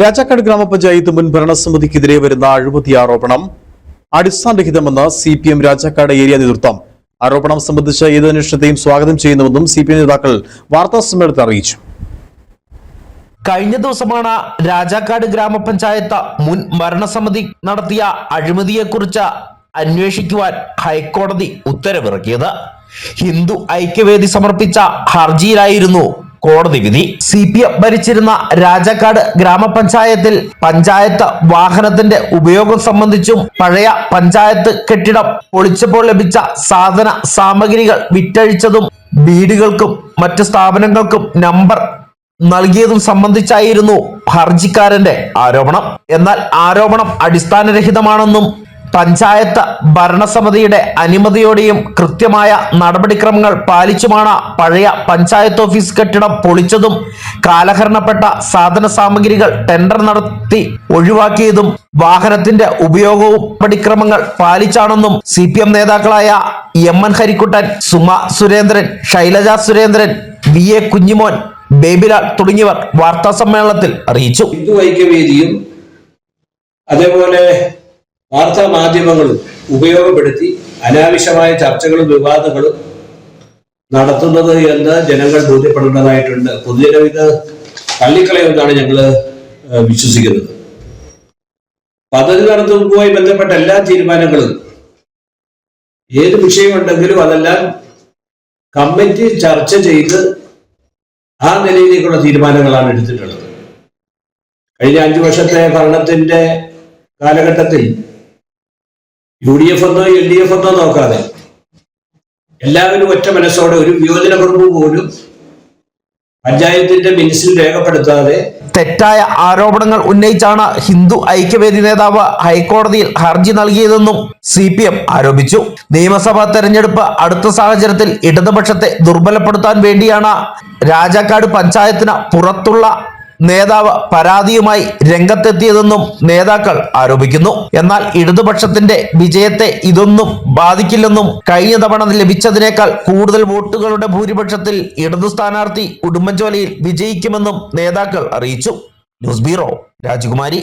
രാജാക്കാട് ഗ്രാമപഞ്ചായത്ത് മുൻ ഭരണസമിതിക്കെതിരെ വരുന്ന അഴിമതി ആരോപണം അടിസ്ഥാനരഹിതമെന്ന് CPM രാജാക്കാട് ഏരിയ നേതൃത്വം. ആരോപണം സംബന്ധിച്ച ഏത് അന്വേഷണത്തെയും സ്വാഗതം ചെയ്യുന്നുവെന്നും CPM നേതാക്കൾ വാർത്താസമ്മേളനത്തിൽ അറിയിച്ചു. കഴിഞ്ഞ ദിവസമാണ് രാജാക്കാട് ഗ്രാമപഞ്ചായത്ത് മുൻ ഭരണസമിതി നടത്തിയ അഴിമതിയെക്കുറിച്ച് അന്വേഷിക്കുവാൻ ഹൈക്കോടതി ഉത്തരവിറക്കിയത്. ഹിന്ദു ഐക്യവേദി സമർപ്പിച്ച ഹർജിയിലായിരുന്നു കോടതി വിധി. CPM ഭരിച്ചിരുന്ന രാജാക്കാട് ഗ്രാമപഞ്ചായത്തിൽ പഞ്ചായത്ത് വാഹനത്തിന്റെ ഉപയോഗം സംബന്ധിച്ചും പഴയ പഞ്ചായത്ത് കെട്ടിടം പൊളിച്ചപ്പോൾ ലഭിച്ച സാധന സാമഗ്രികൾ വിറ്റഴിച്ചതും വീടുകൾക്കും മറ്റ് സ്ഥാപനങ്ങൾക്കും നമ്പർ നൽകിയതും സംബന്ധിച്ചായിരുന്നു ഹർജിക്കാരന്റെ ആരോപണം. എന്നാൽ ആരോപണം അടിസ്ഥാനരഹിതമാണെന്നും പഞ്ചായത്ത് ഭരണസമിതിയുടെ അനുമതിയോടെയും കൃത്യമായ നടപടിക്രമങ്ങൾ പാലിച്ചുമാണ് പഴയ പഞ്ചായത്ത് ഓഫീസ് കെട്ടിടം പൊളിച്ചതും കാലഹരണപ്പെട്ട സാധന സാമഗ്രികൾ ടെൻഡർ നടത്തി ഒഴിവാക്കിയതും വാഹനത്തിന്റെ ഉപയോഗവും നടപടിക്രമങ്ങൾ പാലിച്ചാണെന്നും CPM നേതാക്കളായ MN ഹരിക്കുട്ടൻ, സുമ സുരേന്ദ്രൻ, ശൈലജ സുരേന്ദ്രൻ, VA കുഞ്ഞിമോൻ, ബേബിലാൽ തുടങ്ങിയവർ വാർത്താ സമ്മേളനത്തിൽ അറിയിച്ചു. ഹിന്ദു ഐക്യവേദിയും അതേപോലെ വാർത്താ മാധ്യമങ്ങളും ഉപയോഗപ്പെടുത്തി അനാവശ്യമായ ചർച്ചകളും വിവാദങ്ങളും നടത്തുന്നത് എന്ന് ജനങ്ങൾ ബോധ്യപ്പെടേണ്ടതായിട്ടുണ്ട്. പൊതുജനം ഇത് തള്ളിക്കളയുമെന്നാണ് ഞങ്ങൾ വിശ്വസിക്കുന്നത്. പദ്ധതി നടത്തുന്നതുമായി ബന്ധപ്പെട്ട എല്ലാ തീരുമാനങ്ങളും ഏത് വിഷയമുണ്ടെങ്കിലും അതെല്ലാം കമ്മിറ്റി ചർച്ച ചെയ്ത് ആ നിലയിലേക്കുള്ള തീരുമാനങ്ങളാണ് എടുത്തിട്ടുള്ളത്. കഴിഞ്ഞ 5 വർഷത്തെ ഭരണത്തിന്റെ കാലഘട്ടത്തിൽ UDF എന്നോ LDF എന്നോ നോക്കാതെ എല്ലാവരും ഒറ്റ മനസ്സോടെ ഒരു വിയോജനക്കുറിപ്പ് പോലും പഞ്ചായത്തിന്റെ മിനിറ്റ്സിൽ രേഖപ്പെടുത്താതെ തെറ്റായ ആരോപണങ്ങൾ ഉന്നയിച്ചാണ് ഹിന്ദു ഐക്യവേദി നേതാവ് ഹൈക്കോടതിയിൽ ഹർജി നൽകിയതെന്നും CPM ആരോപിച്ചു. നിയമസഭാ തെരഞ്ഞെടുപ്പ് അടുത്ത സാഹചര്യത്തിൽ ഇടതുപക്ഷത്തെ ദുർബലപ്പെടുത്താൻ വേണ്ടിയാണ് രാജാക്കാട് പഞ്ചായത്തിന് പുറത്തുള്ള നേതാവ് പരാതിയുമായി രംഗത്തെത്തിയതെന്നും നേതാക്കൾ ആരോപിക്കുന്നു. എന്നാൽ ഇടതുപക്ഷത്തിന്റെ വിജയത്തെ ഇതൊന്നും ബാധിക്കില്ലെന്നും കഴിഞ്ഞ തവണ ലഭിച്ചതിനേക്കാൾ കൂടുതൽ വോട്ടുകളുടെ ഭൂരിപക്ഷത്തിൽ ഇടതു സ്ഥാനാർത്ഥി ഉടുമ്പൻചോലയിൽ വിജയിക്കുമെന്നും നേതാക്കൾ അറിയിച്ചു. ന്യൂസ് ബ്യൂറോ, രാജകുമാരി.